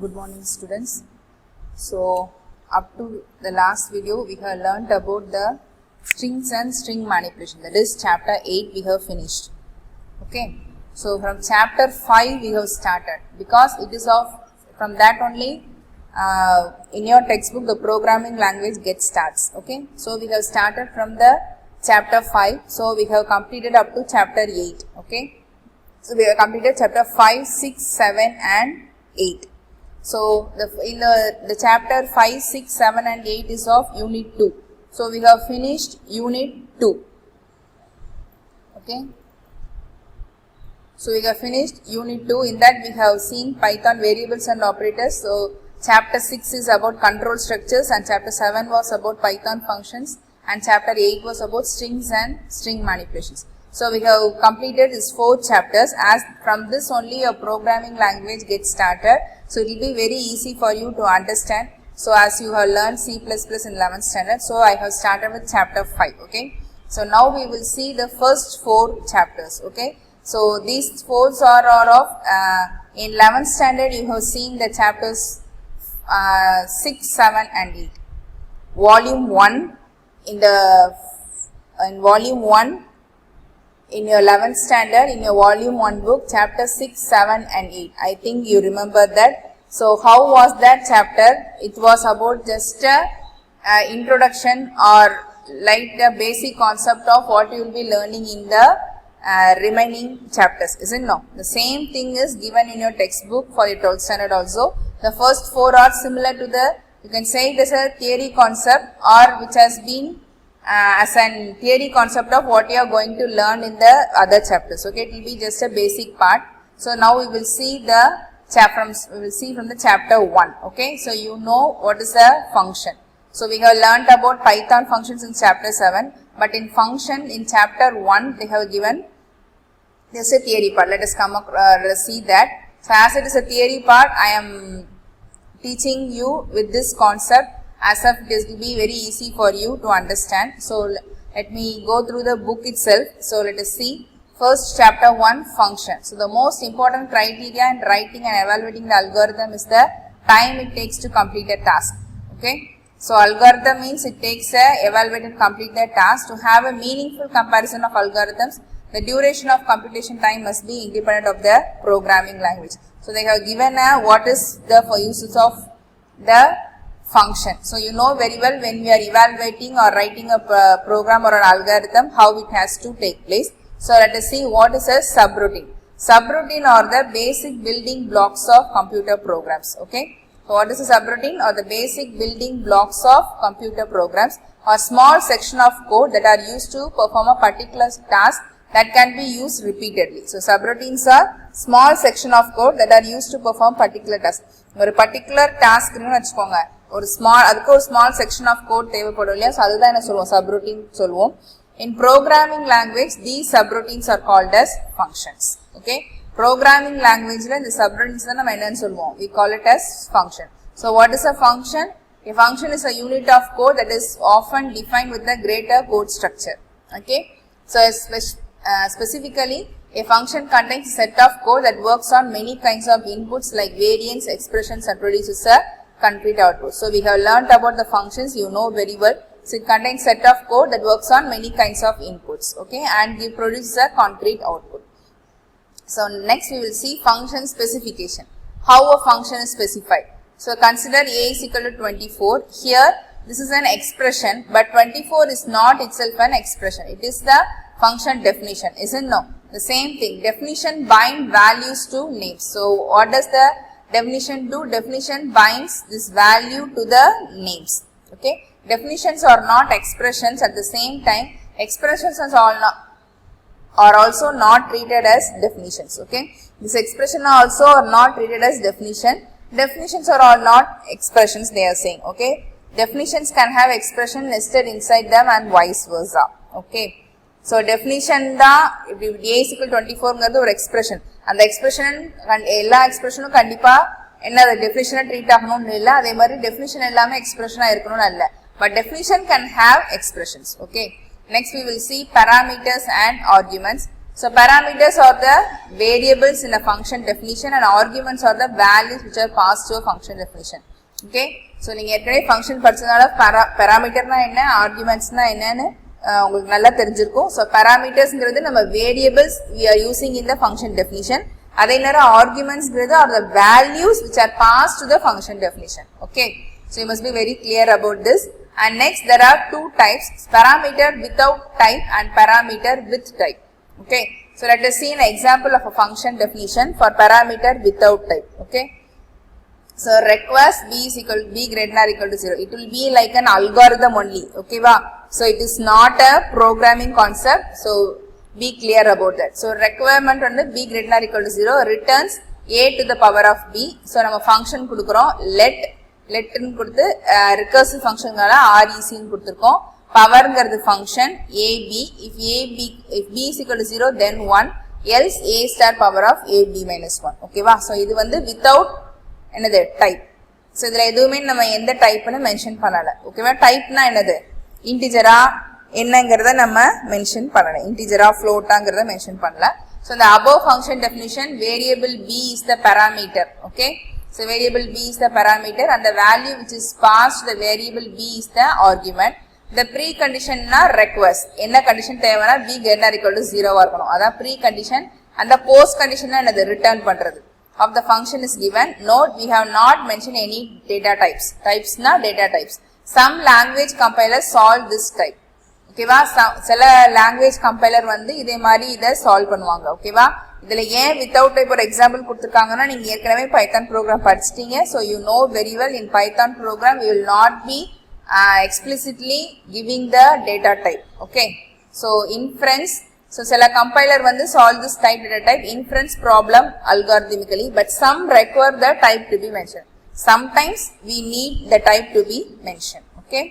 Good morning students. So up to the last video we have learnt about the strings and string manipulation, that is chapter 8 we have finished. Okay. So from chapter 5 we have started because it is from that only in your textbook the programming language starts. Okay. So we have started from the chapter 5. So we have completed up to chapter 8. Okay. So we have completed chapter 5, 6, 7 and 8. So in the chapter 5, 6, 7 and 8 is of unit 2. So we have finished unit 2. Okay. So we have finished unit 2. In that we have seen Python variables and operators. So chapter 6 is about control structures and chapter 7 was about Python functions and chapter 8 was about strings and string manipulations. So we have completed these 4 chapters. As from this only your programming language gets started. So it will be very easy for you to understand. So as you have learned C++ in 11th standard, so I have started with chapter 5. Okay. So now we will see the first 4 chapters. Okay. So these 4 are of in 11th standard you have seen the chapters 6, 7 and 8. Volume 1 in volume 1 in your 11th standard, in your volume 1 book, chapter 6, 7 and 8. I think you remember that. So how was that chapter? It was about just a introduction or like the basic concept of what you will be learning in the remaining chapters, isn't it? No. The same thing is given in your textbook for your 12th standard also. The first 4 are similar to the, you can say it is a theory concept or which has been as a theory concept of what you are going to learn in the other chapters. Okay, it will be just a basic part. So now we will see the from the chapter 1. Okay, so you know what is a function. So we have learnt about Python functions in chapter 7, but in function in chapter 1 they have given just a theory part. Let us see that. So as it is a theory part, I am teaching you with this concept as if it will be very easy for you to understand. So let me go through the book itself. So let us see first chapter 1, function. So the most important criteria in writing and evaluating the algorithm is the time it takes to complete a task. Okay. So algorithm means it takes evaluate and complete the task. To have a meaningful comparison of algorithms, the duration of computation time must be independent of the programming language. So they have given what is the uses of the function. So you know very well when we are evaluating or writing a program or an algorithm how it has to take place. So let us see what is a subroutine. Subroutine are the basic building blocks of computer programs. Okay. So what is a subroutine? Or the basic building blocks of computer programs or small section of code that are used to perform a particular task that can be used repeatedly. So subroutines are small section of code that are used to perform particular task. ஒரு particular task னு வெச்சுக்கோங்க. ஒரு small section of code தேவைப்படும் இல்லையா, so அதுதான் என்ன சொல்லுவோம், subroutine சொல்லுவோம். In programming language these subroutines are called as functions. Okay, programming language la இந்த subroutines தான் நம்ம என்னன்னு சொல்லுவோம், we call it as function. So what is a function? A function is a unit of code that is often defined with a greater code structure. Okay, so specifically a function contains a set of code that works on many kinds of inputs like variants, expressions and produces a concrete output. So we have learnt about the functions, you know very well. So it contains set of code that works on many kinds of inputs. Okay, and it produces a concrete output. So next we will see function specification. How a function is specified. So consider a is equal to 24. Here this is an expression, but 24 is not itself an expression. It is the function definition, isn't no? The same thing. Definition bind values to names. So what does the definition do? Definition binds this value to the names. Okay. Definitions are not expressions at the same time. Expressions are also not treated as definitions. Okay. This expression also are not treated as definition. Definitions are all not expressions, they are saying. Okay. Definitions can have expression nested inside them and vice versa. Okay. So definition da a is equal to 24 ங்கிறது ஒரு expression. அந்த expression எல்லா expressionும் கண்டிப்பா என்ன definition treat ஆகணும்னு இல்ல, அதே மாதிரி definition எல்லாமே expression இருக்கணும்னு இல்ல. But definition can have expressions. Okay. Next we will see parameters and arguments. So parameters are the variables in a function definition and arguments are the values which are passed to a function definition. Okay. So நீங்க ஏற்கனவே function படிச்சதால parameterனா என்ன argumentsனா என்னன்னு உங்களுக்கு நல்லா தெரிஞ்சிருக்கும். So parametersங்கிறது நம்ம variables we are using in the function definition. அதே நேரம் argumentsங்கிறது are the values which are passed to the function definition. Okay. So you must be very clear about this. And next there are two types, parameter without type and parameter with type. Okay. So let us see an example of a function definition for parameter without type. Okay. So request b is equal to b greater than or equal to 0. It will be like an algorithm only. Okay. So it is not a programming concept. So be clear about that. So requirement on the b greater than or equal to 0 returns a to the power of b. So nama function kudukurom let ன்னு கொடுத்து recursive function rec ன்னு கொடுத்திருக்கோம். பவர்ங்கிறது function ab, if b is equal to 0 then 1, else a star power of ab minus 1. ஓகேவா? So இது வந்து without என்னது type. So இதில் எதுவுமே நம்ம எந்த டைப்னு மென்ஷன் பண்ணலை. ஓகேவா? டைப்னா என்னது, இன்டிஜரா என்னங்கிறத நம்ம மென்ஷன் பண்ணலை, இன்டிஜரா ஃப்ளோட்டாங்கிறத மென்ஷன் பண்ணல. ஸோ இந்த above function definition variable b is the parameter. Okay. So variable b is the parameter and the value which is passed to the variable b is the argument. The precondition na request. Enna condition thevana b greater than or equal to 0 ah irukanum. Adha precondition and the post condition na enadhu return pandrathu of the function is given. Note we have not mentioned any data types. Types na data types. Some language compilers solve this type. Okay va? சில language compiler வந்து இதே மாதிரி இதை solve பண்ணுவாங்க. Okay va? இதில் ஏன் without type ஒரு example கொடுத்துருக்காங்கன்னா நீங்கள் ஏற்கனவே பைத்தான் ப்ரோக்ராம் படிச்சிட்டீங்க. So you know very well in Python program you will not be explicitly giving the data type. Okay. So inference, so சில கம்பைலர் வந்து solve this type data type inference problem algorithmically, but some require the type to be mention. Sometimes we need the type to be mention. Okay.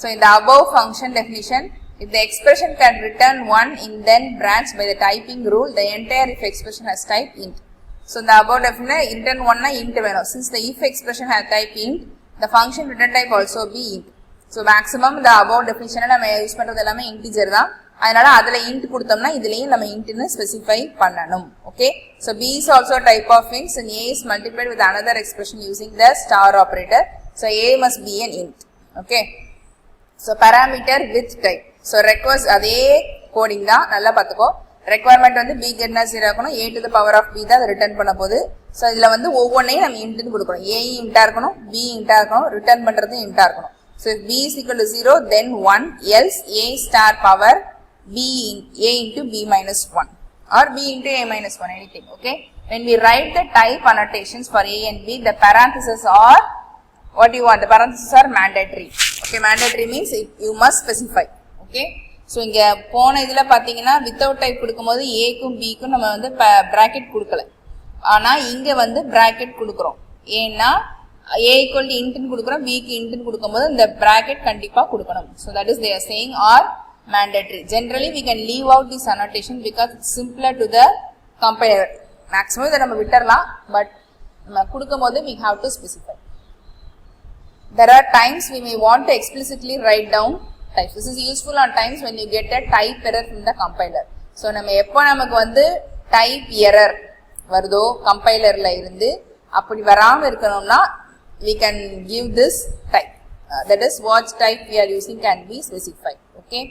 So இந்த above function definition, if the expression can return 1 in then branch by the typing rule, the entire if expression has type int. So the above definition return 1 na int venum. Since the if expression has type int, the function return type also be int. So maximum the above definition நம்ம use பண்றது எல்லாமே integer தான். அதனால அதுல int கொடுத்தோம்னா இதுலயும் நம்ம int ன்னு ஸ்பெசிஃபை பண்ணனும். Okay. So b is also a type of int and a is multiplied with another expression using the star operator. So a must be an int. Okay. So parameter with type. So request அதே coding தான், நல்லா பார்த்துக்கோ. Requirement வந்து b greater than 0 இருக்கணும், a to the power of b தான் return பண்ண போகுது. So இதில் வந்து ஒவ்வொன்றையும் நம்ம இன்ட்னு கொடுக்கணும். a இன்ட்டா இருக்கணும், b இன்ட்டா இருக்கணும், ரிட்டர்ன் பண்ணுறது இன்ட்டா இருக்கணும். So b is equal to 0 then 1, else a star power b a into b minus 1 or b into a minus 1, anything. Okay. When we write the type annotations for a and b, the parentheses are what you want. The parentheses are mandatory. Okay. Mandatory means you must specify. Okay. So இங்கே போன இதில் பார்த்தீங்கன்னா without type கொடுக்கும்போது ஏக்கும் பிக்கும் நம்ம வந்து bracket கொடுக்கல, ஆனால் இங்கே வந்து ப்ராக்கெட் கொடுக்குறோம். ஏன்னா ஏ ஈக்குவல் டு இன்ட்டுன்னு கொடுக்குறோம், பிக்கு இன்ட்டுன்னு கொடுக்கும்போது இந்த ப்ராக்கெட் கண்டிப்பாக கொடுக்கணும். So that is they are saying are mandatory. Generally we can leave out this annotation because it's simpler to the compiler. Maximum இதை நம்ம விட்டுறலாம், பட் நம்ம கொடுக்கும்போது we have to specify. There are times we may want to explicitly write down types. This is useful on times when you get a type error from the compiler. So நம்ம எப்போ நமக்கு வந்து type error வருதோ கம்பைலர்ல இருந்து, அப்படி வராமல் இருக்கணும்னா we can give this type. That is what type we are using can be specified. Okay.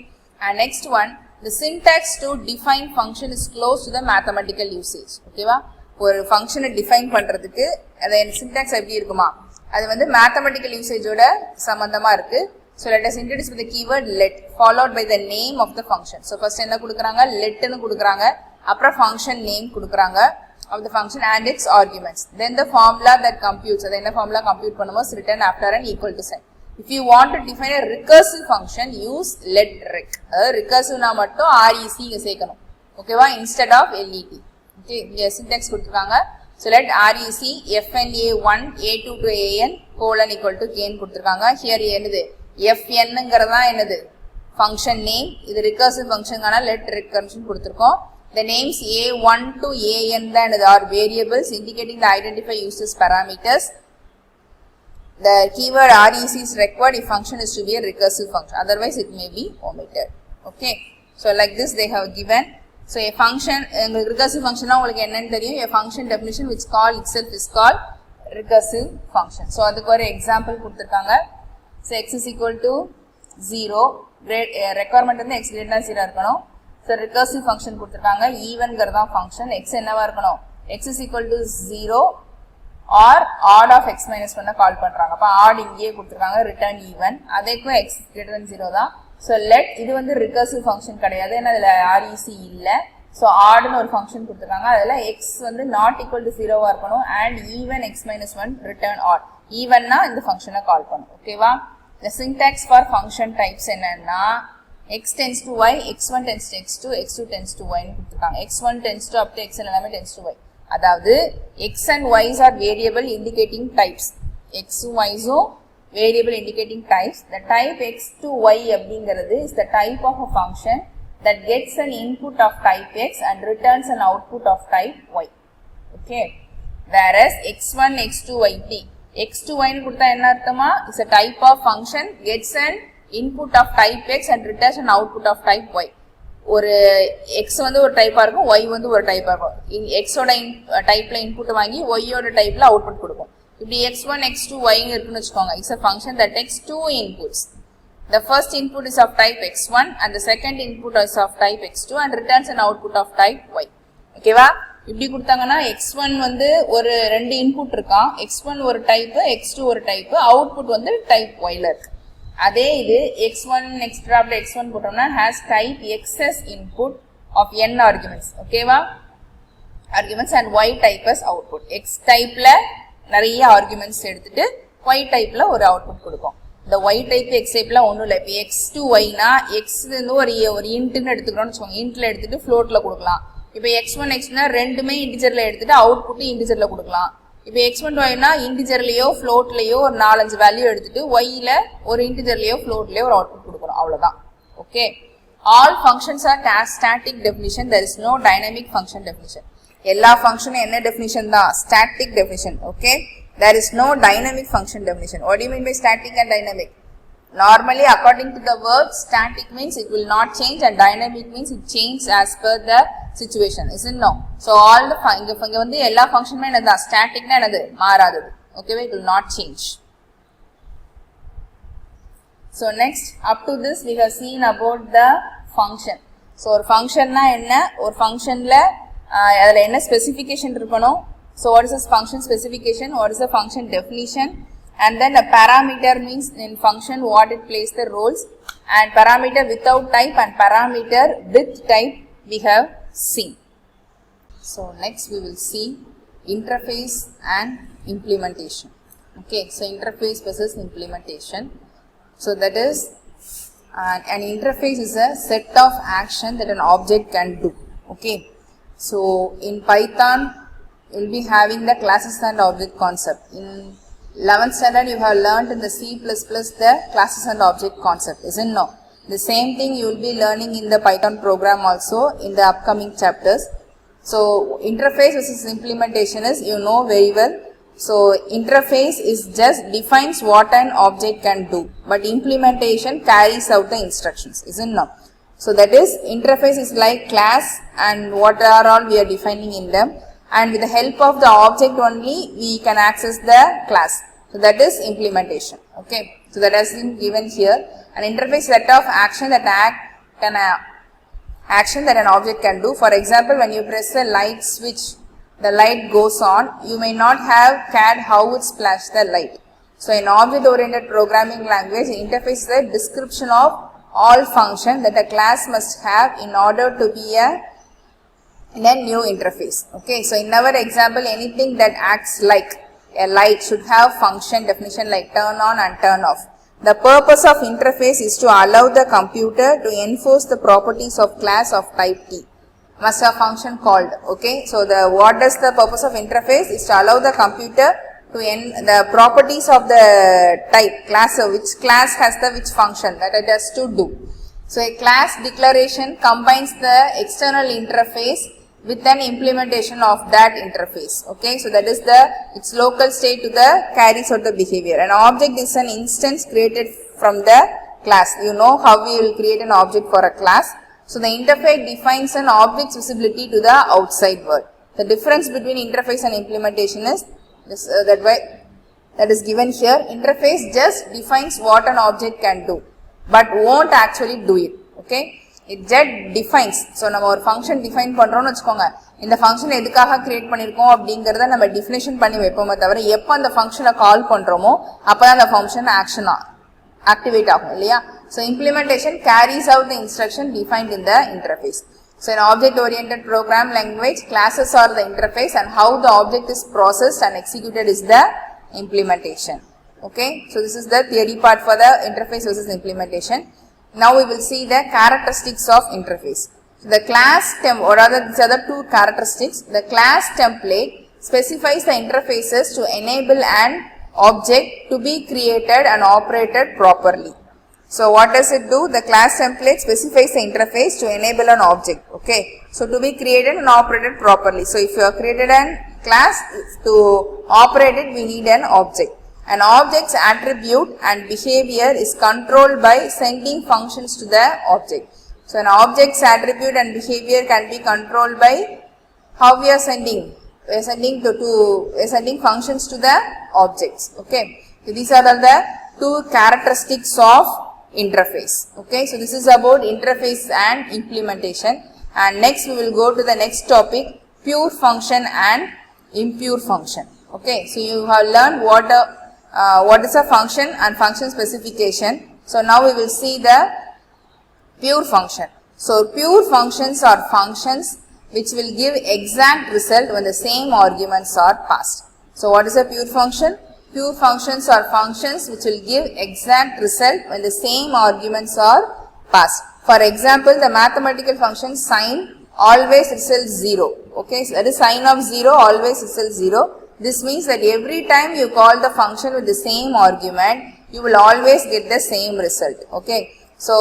And next one, the syntax to define function is close to the mathematical usage. ஓகேவா? ஒரு ஃபங்க்ஷனை define பண்றதுக்கு அது syntax எப்படி இருக்குமா, அது வந்து mathematical usageோட சம்பந்தமா இருக்கு. So let us introduce with the keyword let followed by the name of the function. So first என்ன கொடுக்குறாங்க, let ன்னு கொடுக்குறாங்க, அப்புறம் function name கொடுக்குறாங்க of the function and its arguments. Then the formula that computes, அது என்ன formula compute பண்ணுமோ is written after an equal to sign. If you want to define a recursive function, use let rec. அதாவது recursive நா மட்டும் rec இங்க சேர்க்கணும். ஓகேவா? instead of let. Okay, இங்க syntax கொடுத்துருக்காங்க. So let rec fna1 a2 to an colon equal to k ன்னு கொடுத்துருக்காங்க. Here என்னது fnங்கிறதா என்னது function name. இது recursive function கான let recursion கொடுத்துருக்கோம். The names a1 to an தான் என்னது are variables indicating the identify uses parameters. The keyword rec is required if function is to be a recursive function, otherwise it may be omitted. Okay. So like this they have given. So a function, recursive function உங்களுக்கு என்னன்னு தெரியும். A function definition which call itself is called recursive function. So அதுக்கு ஒரு example கொடுத்திருக்காங்க. So x is equal to 0, requirement வந்து x greater than 0 இருக்கணும். So recursive function கொடுத்திருக்காங்க. even ங்கறதா function. x என்னவா இருக்கணும்? x is equal to 0 or odd of x minus 1 கால் பண்றாங்க. அப்ப odd இங்கேயே கொடுத்திருக்காங்க, return even. அதேக்கும் x greater than 0 தான். So let இது வந்து recursive function கிடையாது, ஏன்னா அதுல REC இல்ல. So odd னு ஒரு function கொடுத்திருக்காங்க, அதுல x வந்து not equal to 0 வா இருக்கணும் and even x minus 1 return odd. even னா இந்த ஃபங்க்ஷனை கால் பண்ணும். ஓகேவா? The syntax for function types என்னன்னா x tends to y, x1 tends to x2, x2 tends to y னு கொடுத்திருக்காங்க. x1 tends to up to x எல்லாமே tends to y. அதாவது x and y's are variable indicating types. x um y's um variable indicating types. The type x to y அப்படிங்கிறது is the type of a function that gets an input of type x and returns an output of type y. Okay. Whereas x1, x2, yt. x2, y னு கொடுத்தா என்ன அர்த்தமா? Is a type of function gets an input of type x and returns an output of type y. ஒரு x வந்து ஒரு டைப்பா இருக்கும், y வந்து ஒரு டைப்பா இருக்கும். x ஓட டைப்ல இன்புட் வாங்கி y ஓட டைப்ல அவுட்புட் கொடுக்கும். இப்படி x1, x2, y இருக்குன்னு வச்சுக்கோங்க. It's a function that takes two inputs. The first input is of type x1 and the second input is of type x2 and returns an output of type y. ஓகேவா? இப்படி கொடுத்தாங்கன்னா x1 வந்து ஒரு ரெண்டு input இருக்கான், x1 ஒரு type, x2 ஒரு type, output வந்து டைப் yல இருக்கு. அதே இது x1 extraப்ல x1 போட்டோம்னா has type xs input of n arguments. ஓகேவா? arguments and y type as output. x டைப்ல நிறைய arguments எடுத்துட்டு y டைப்ல ஒரு அவுட்புட் கொடுக்கும். இந்த y டைப் x டைப்ல ஒண்ணும் இல்ல. இப்போ x to y னா x ன்னு ஒரு இன்ட்னு எடுத்துக்கிறோம்னு வச்சுக்கோங்க. இன்ட்ல எடுத்துட்டு ஃப்ளோட்ல கொடுக்கலாம். இப்போ x1 x னா ரெண்டுமே இன்டிஜர்ல எடுத்துட்டு அவுட்புட் இன்டிஜர்ல கொடுக்கலாம். இப்போ x1 to y னா இன்டிஜர்லயோ ஃப்ளோட்லயோ ஒரு 4-5 வேல்யூ எடுத்துட்டு y ல ஒரு இன்டிஜர்லயோ ஃப்ளோட்லயோ ஒரு அவுட்புட் கொடுக்கறோம். அவ்வளவுதான். Okay. All functions are static definition. There is no dynamic function definition. எல்லா ஃபங்க்ஷனும் என்ன டெஃபினிஷன் தான்? static definition. Okay. There is no dynamic function definition. What do you mean by static and dynamic? Normally, according to the word, static means it will not change and dynamic means it changes as per the situation. Isn't no? So all the இங்க வந்து எல்லா ஃபங்க்ஷனுமே என்னது? ஸ்டாட்டிக்னா என்னது? மாறாதது. Okay, it will not change. So next, up to this we have seen about the function. So ஒரு ஃபங்க்ஷன்னா என்ன? ஒரு ஃபங்க்ஷன்ல அதுல என்ன ஸ்பெசிஃபிகேஷன் இருக்கணும்? So what is this function specification? What is the function definition? And then a parameter means in function what it plays the roles, and parameter without type and parameter with type we have seen. So next we will see interface and implementation. Okay, so interface versus implementation. So that is an interface is a set of action that an object can do. Okay, so in Python you'll be having the classes and object concept. In 11th standard you have learned in the C++ the classes and object concept, isn't no? The same thing you will be learning in the Python program also in the upcoming chapters. So interface versus implementation is, you know very well. So interface is just defines what an object can do, but implementation carries out the instructions, isn't no? So that is, interface is like class and what are all we are defining in them, and with the help of the object only we can access the class. So that is implementation. Okay, so that has been given here. An interface set of action that action that an object can do. For example, when you press a light switch, the light goes on. You may not have cared how it splashed the light. So in object oriented programming language, interface is a description of all function that a class must have in order to be in a new interface. Okay, so in our example, anything that acts like a light should have function definition like turn on and turn off. The purpose of interface is to allow the computer to enforce the properties of class of type T. Must have function called. Okay, so what does the purpose of interface is to allow the computer to the properties of the type class, which class has the which function that it has to do. So a class declaration combines the external interface with an implementation of that interface. Okay, so that is its local state to the carries out the behavior. An object is an instance created from the class. You know how we will create an object for a class. So the interface defines an object's visibility to the outside world. The difference between interface and implementation is this, that is given here. Interface just defines what an object can do, but won't actually do it. Okay, it just defines. So நம்ம ஒரு function define பண்றோம்னு வெச்சுக்கோங்க, இந்த function எதுக்காக create பண்ணிருக்கோம் அப்படிங்கறத நம்ம definition பண்ணி வைப்போமே தவிர எப்ப அந்த functionஐ கால் பண்றோமோ அப்பதான் அந்த function action activate ஆகும் இல்லையா. So implementation carries out the instruction defined in the interface. So in object oriented program language, classes are the interface and how the object is processed and executed is the implementation. Okay, so this is the theory part for the interface versus implementation. Now we will see the characteristics of interface. So the class or rather these are the two characteristics. The class template specifies the interfaces to enable an object to be created and operated properly. So what does it do? The class template specifies the interface to enable an object. Okay, so to be created and operated properly. So if you have created an class, to operate it we need an object. An object's attribute and behavior is controlled by sending functions to the object. So an object's attribute and behavior can be controlled by how we are sending. We are sending functions to the objects. Okay, so these are the two characteristics of interface. Okay, so this is about interface and implementation. And next we will go to the next topic, pure function and impure function. Okay, so you have learned what is a function and function specification. So now we will see the pure function. So pure functions are functions which will give exact result when the same arguments are passed. So what is a pure function? Pure functions are functions which will give exact result when the same arguments are passed. For example, the mathematical function sine always results 0. Okay, so that is sine of 0 always results 0. This means that every time you call the function with the same argument, you will always get the same result. Okay, so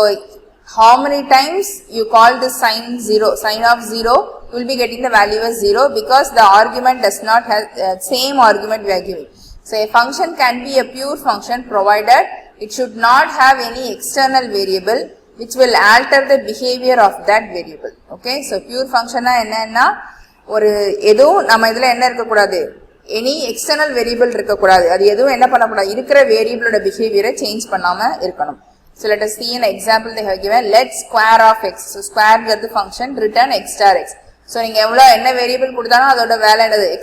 how many times you call this sine of 0, you will be getting the value as 0 because the argument does not have same argument we are giving. So a function can be a pure function provided it should not have any external variable which will alter the behavior of that variable. Okay, so pure function enna ஒரு எதுவும் நம்ம இதுல என்ன இருக்க கூடாது, any external variable இருக்க கூடாது, அது எதுவும் என்ன பண்ண கூடாது, இருக்கிற வேரியபிளோட behavior சேஞ்ச் பண்ணாம இருக்கணும். So let us see an example they have given. Let square of x. So square is the function, return x star x. So நீங்க எவ்வளவு என்ன வேரியபிள் கொடுத்தாலும் அதோட வேல்யூ என்னது, x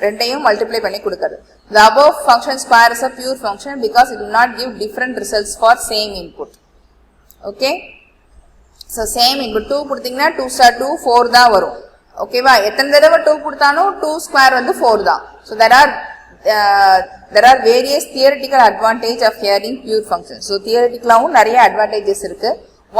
ரெண்டையும் மல்டிப்ளை பண்ணி கொடுக்கிறது. The above function square is a pure function because it will not give different results for same input. Okay, so same input 2 கொடுத்தீங்கன்னா 2 star 2 4 தான் வரும். ஓகேவா, எத்தனை தடவை 2 கொடுத்தாலும் 2 ஸ்கொயர் வந்து 4 தான். So there are various theoretical advantage of hearing pure functions. So theoretically நிறைய advantages இருக்கு.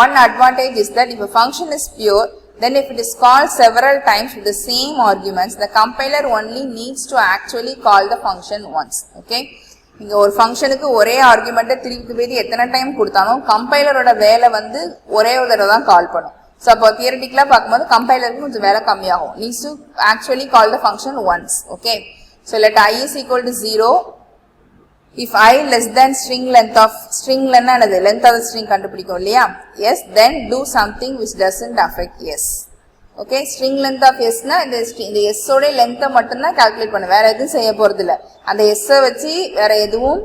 One advantage is that if a function is pure, then if it is called several times with the same arguments, the compiler only needs to actually call the function once. Okay, இங்க ஒரு ஃபங்க்ஷனுக்கு ஒரே ஆர்குமெண்ட்டை திருப்பி எத்தனை time கொடுத்தாலும் கம்பைலரோட வேலை வந்து ஒரே ஒரு தடவை தான் கால் பண்ணும். ஸோ அப்போ தியரட்டிக்கலாக பார்க்கும்போது கம்பைலருக்கு கொஞ்சம் வேலை கம்மியாகும். Needs to actually call the function once. Okay, so let I is equal to 0. If I less than string length of string என்னது length of the string கண்டுபிடிக்கும் இல்லையா, yes, then do something which doesn't affect yes. Okay, string length of s னா இந்த s ஓட length மட்டும்தான் calculate பண்ண, வேற எதுவும் செய்ய போறது இல்ல. அந்த s வச்சு வேற எதுவும்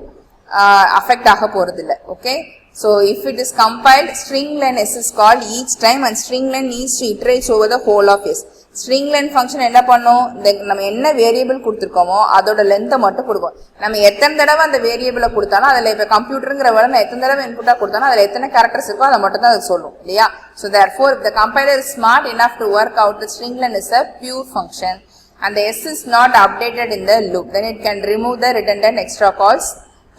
அஃபெக்ட் ஆக போறது இல்ல. Okay, so if it is compiled, string len s is called each time and string len needs to iterate over the whole of s. string len function என்ன பண்ணும், நம்ம என்ன வேரியபிள் கொடுத்துருக்கோமோ அதோட லென்த்தை மட்டும் கொடுக்கும். நம்ம எத்தனை தடவை அந்த வேரியபிளை கொடுத்தாலும் அதில் இப்போ கம்ப்யூட்டருங்கிற வேலை நான் எத்தனை தடவை இன்புட்டாக கொடுத்தாலும் அதில் எத்தனை கேரக்டர்ஸ் இருக்கோ அதை மட்டும் தான் அது சொல்லும் இல்லையா. So therefore if the compiler is smart enough to work out the string len is a pure function and the s is not updated in the loop, then it can remove the redundant extra calls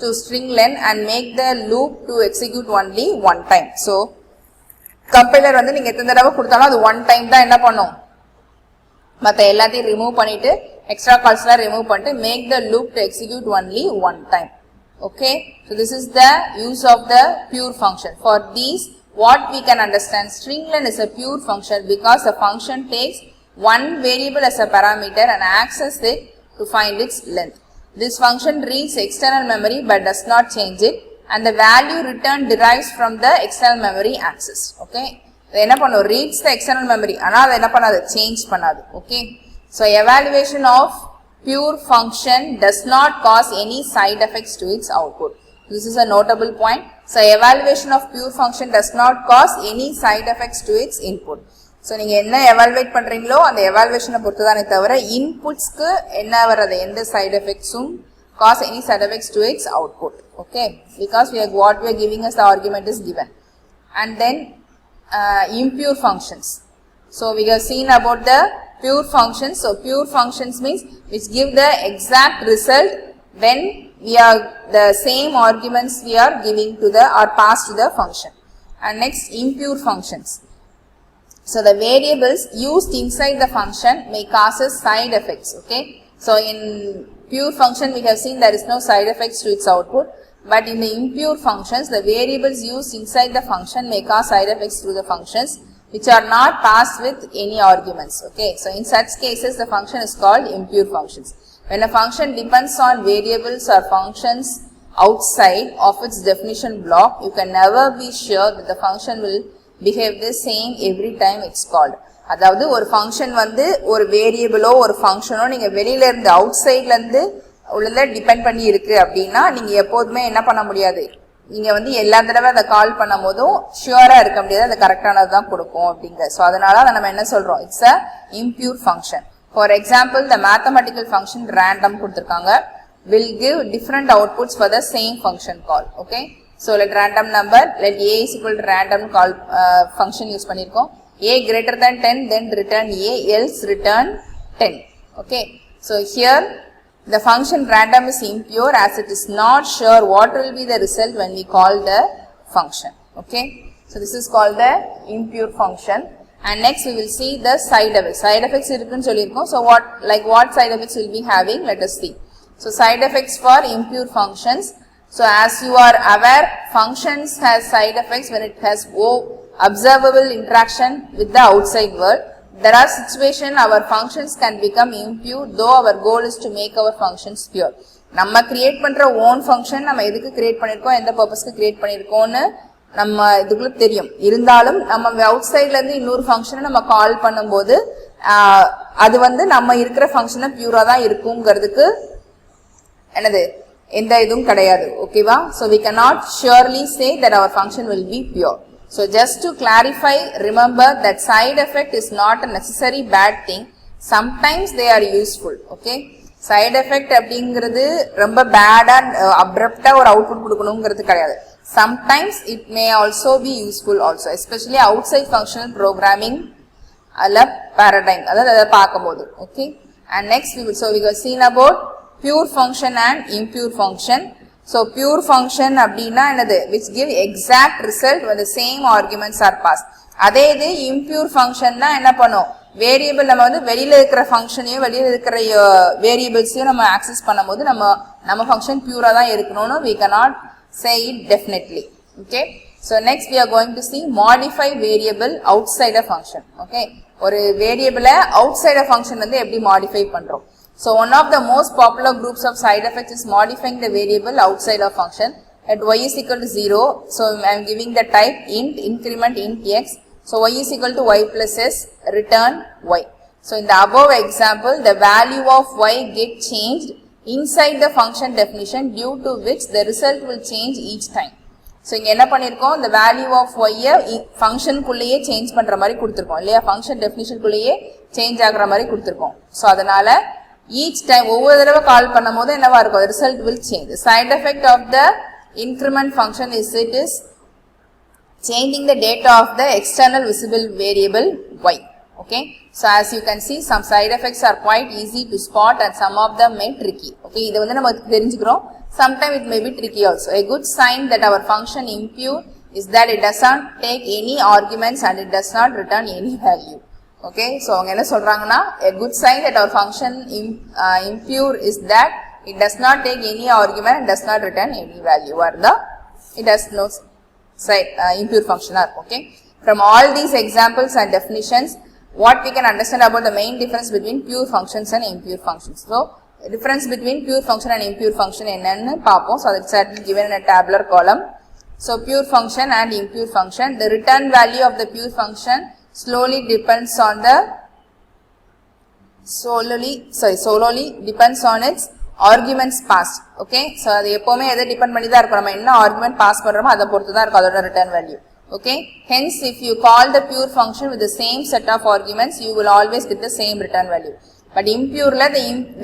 to string len and make the loop to execute only one time. So compiler வந்து நீங்க எத்தனை தடவை கொடுத்தாலும் அது one time தான் என்ன பண்ணும், மற்ற எல்லாத்தையும் ரிமூவ் பண்ணிட்டு எக்ஸ்ட்ரா கால்ஸ்லாம் ரிமூவ் பண்ணிட்டு make the loop to execute only one time. Okay, so this is the use of the pure function. For these what we can understand, string len is a pure function because the function takes one variable as a parameter and access it to find its length. This function reads external memory but does not change it and the value returned derives from the external memory access. Okay, என்ன பண்ணும், reads the external memory. ஆனால் அது என்ன பண்ணாது, change பண்ணாது. Okay. So evaluation of pure function does not cause any side effects to its output. This is a notable point. So evaluation of pure function does not cause any side effects to its input. So நீங்க என்ன evaluate பண்றீங்களோ அந்த evaluation பொறுத்து தானே தவிர inputsக்கு என்ன வரது, எந்த side effectsum cause any side effects to its output. Okay, because what we are giving as the argument is given. And then impure functions. So we have seen about the pure functions. So pure functions means which give the exact result when we are the same arguments we are giving to the or passed to the function. And next, impure functions. So the variables used inside the function may cause side effects. Okay, so in pure function we have seen there is no side effects to its output, but in the impure functions the variables used inside the function may cause side effects to the functions which are not passed with any arguments. Okay, so in such cases the function is called impure functions. When a function depends on variables or functions outside of its definition block, you can never be sure that the function will behave the same every time it's called. அதாவது ஒரு function வந்து ஒரு வேரியபிளோ ஒரு ஃபங்க்ஷனோ நீங்க வெளியில இருந்து out சைட்ல இருந்து உள்ள டிபெண்ட் பண்ணி இருக்கு அப்படின்னா நீங்க எப்போதுமே என்ன பண்ண முடியாது, நீங்க வந்து எல்லா தடவை அதை கால் பண்ணும் போதும் ஷியூரா இருக்க முடியாது அது கரெக்டானது தான் கொடுக்கும் அப்படிங்க. ஸோ அதனால அதை நம்ம என்ன சொல்றோம், it's a impure function. For example the mathematical function random கொடுத்திருக்காங்க will give different outputs for the same function call. Okay, so let random number, let a is equal to random call function use பண்ணிருக்கோம். a greater than 10 then return a, else return 10. Okay, so here the function random is impure as it is not sure what will be the result when we call the function. Okay, so this is called the impure function. And next we will see the side effects. Side effects irukku sollirkom. So what side effects will be having, let us see. So side effects for impure functions. So as you are aware, functions has side effects when it has observable interaction with the outside world. There are situations our functions can become impure though our goal is to make our functions pure. நம்ம create பண்ற own function நம்ம எதுக்கு create பண்ணிருக்கோம், எந்த பர்பஸ்க்கு create பண்ணிருக்கோம்னு நம்ம இதுக்குள்ள தெரியும். இருந்தாலும் நம்ம அவுட் சைட்ல இருந்து இன்னொரு ஃபங்க்ஷனை நம்ம கால் பண்ணும்போது அது வந்து நம்ம இருக்கிற ஃபங்க்ஷனை பியூரா தான் இருக்குங்கிறதுக்கு என்னது எந்த இதுவும் கிடையாது. ஓகேவா? So we cannot surely say that our function will be pure. So just to clarify, remember that side effect is not a necessary bad thing. Sometimes they are useful. Okay, side effect அப்படிங்கிறது ரொம்ப பேடா அப்ரப்டா ஒரு output கொடுக்கணுங்கிறது கிடையாது. Sometimes it may also be useful also, especially outside functional programming paradigm. அதாவது அதை பார்க்கும்போது. Okay, and next we will seen about pure function and impure function. So pure function அப்படின்னா என்னது, which give exact result when the same arguments are passed. அதே இது impure function னா என்ன பண்ணும், வேரியபிள் நம்ம வந்து வெளியில இருக்கிற ஃபங்க்ஷனையும் வெளியில இருக்கிற வேரியபிள்ஸையும் நம்ம ஆக்சஸ் பண்ணும்போது நம்ம ஃபங்க்ஷன் பியூரா தான் இருக்கணும்னு we cannot say it definitely. Okay, so next we are going to see modify variable outside a function. Okay, ஒரு வேரியபிளை outside a function வந்து எப்படி modify பண்றோம். So one of the most popular groups of side effects is modifying the variable outside of function. At y is equal to 0, so I am giving the type int, increment int x. So y is equal to y plus s, return y. So in the above example, the value of y get changed inside the function definition, due to which the result will change each time. So இங்க என்ன பண்ணிருக்கோம், the value of y function குள்ளேயே change பண்ற மாதிரி கொடுத்திருக்கோம் இல்லையா, function definition குள்ளேயே change ஆகுற மாதிரி கொடுத்திருக்கோம். So அதனால each time ஒவ்வொரு தடவை கால் பண்ணும்போது என்னவா இருக்கும், result will change. The side effect of the increment function is it is changing the data of the external visible variable y. Okay, so as you can see, some side effects are quite easy to spot and some of them may tricky. Okay, இத வந்து நம்ம தெரிஞ்சுக்கிறோம். Sometimes it may be tricky also. A good sign that our function impure is that it does not take any arguments and it does not return any value. Okay, so அவங்க என்ன சொல்றாங்கன்னா, a good sign that our function impure is that it does not take any argument and does not return any value, or it has no impure function. Okay, from all these examples and definitions, what we can understand about the main difference between pure functions and impure functions. So difference between pure function and impure function என்னன்னு பார்ப்போம். So it's given in a tabular column. So pure function and impure function. The return value of the pure function solely depends on its arguments passed. Okay, so அது எப்பவுமே எதை depend பண்ணி தான் இருக்கும், நம்ம என்ன ஆர்குமெண்ட் பாஸ் பண்றோமோ அதை பொறுத்து தான் இருக்கும் அதோட return value. Okay, hence if you call the pure function with the same set of arguments, you will always get the same return value. But impure la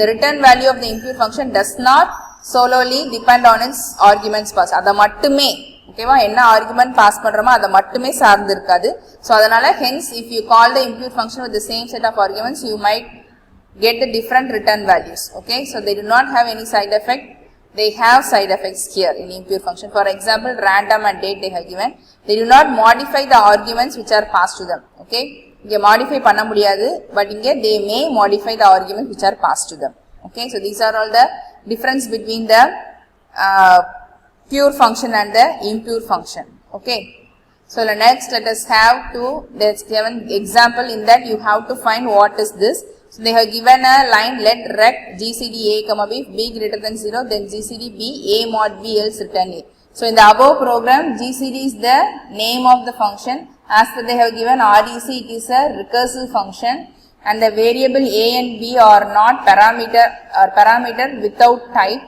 the return value of the impure function does not solely depend on its arguments passed. அத மட்டுமே ஓகேவா, என்ன argument pass பண்றோமோ அதை மட்டுமே சார்ந்து இருக்காது. So அதனால hence if you call the impure function with the same set of arguments, you might get the different return values. Okay, so they do not have any side effect. They have side effects here in impure function. For example, random and date they have given. They do not modify the arguments which are passed to them. Okay, இங்க modify பண்ண முடியாது, but இங்க they may modify the arguments which are passed to them. Okay, so these are all the difference between the pure function and the impure function. Okay, so the next let us have let's give an example. In that you have to find what is this. So they have given a line, let rect GCD A comma B, B greater than 0, then GCD B, A mod B else return A. So in the above program, GCD is the name of the function. As per they have given REC, it is a recursive function, and the variable A and B are not parameter without type.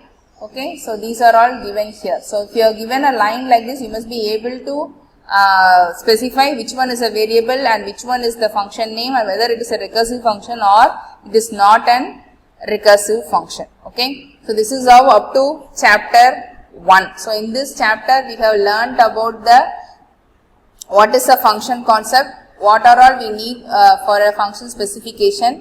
Okay, so these are all given here. So if you are given a line like this, you must be able to specify which one is a variable and which one is the function name, and whether it is a recursive function or it is not an recursive function. Okay, so this is how up to chapter 1. So in this chapter we have learnt about what is a function concept, what are all we need for a function specification,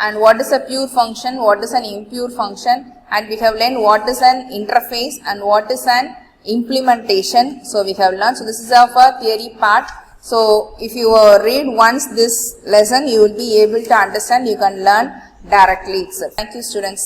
and what is a pure function, what is an impure function, and we have learned what is an interface and what is an implementation. So we have learned. So this is our theory part. So if you read once this lesson, you will be able to understand, you can learn directly itself. Thank you, students.